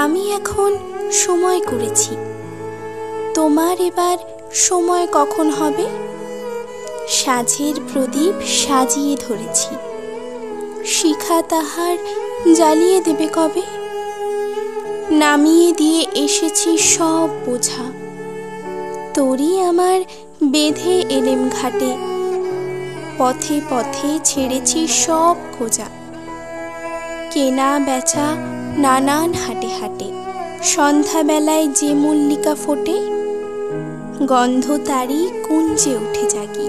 আমি এখন সময় করেছি, তোমার এবার সময় কখন হবে? সাজের প্রদীপ সাজিয়ে ধরেছি, শিখা তাহার জ্বালিয়ে দেবে কবে? নামিয়ে দিয়ে এসেছি সব বোঝা, তোরই আমার বেঁধে এলেম ঘাটে। পথে পথে ছেড়েছি সব খোঁজা, কেনা বেচা নানান হাটে হাটে। সন্ধ্যাবেলায় যে মল্লিকা ফোটে, গন্ধ তারই কুঞ্জে উঠে জাগি।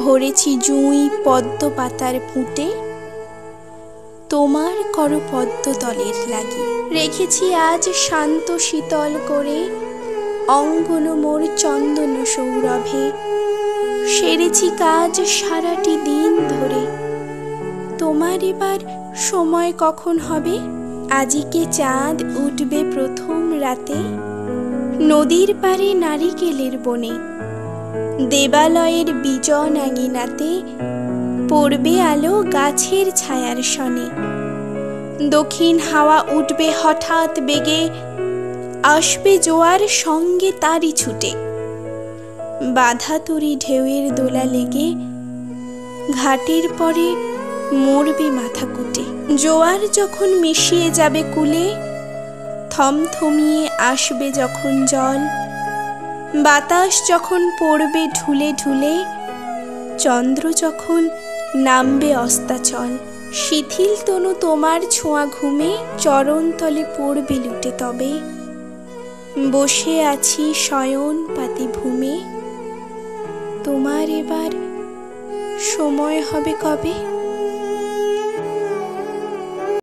ভরেছি জুঁই পদ্ম পাতার পুঁটে, তোমার করপদ্মতলের লাগি। রেখেছি আজ শান্ত শীতল করে অঙ্গন মোর চন্দন সৌরভে। সেরেছি কাজ সারাটি দিন ধরে, তোমার এবার সময় কখন হবে? আজিকে চাঁদ উঠবে প্রথম রাতে, নদীর পাড়ে নারিকেলের বনে। দেবালয়ের বিজন আঙিনাতে পড়বে আলো গাছের ছায়ার সনে। দক্ষিণ হাওয়া উঠবে হঠাৎ বেগে, আসবে জোয়ার সঙ্গে তারই ছুটে। বাধা তরি ঢেউয়ের দোলা লেগে, ঘাটের পরে মরবে মাথা কুটে। জোয়ার যখন মিশিয়ে যাবে কূলে, থমথমিয়ে আসবে যখন জল। বাতাস যখন পড়বে ঢুলে ঢুলে, চন্দ্র যখন নামবে অস্তাচল। শিথিল তনু তোমার ছোঁয়া ঘুমে, চরণতলে পড়বে লুটে তবে। বসে আছি শয়ন পাতি ভূমে, তোমার এবার সময় হবে কবে?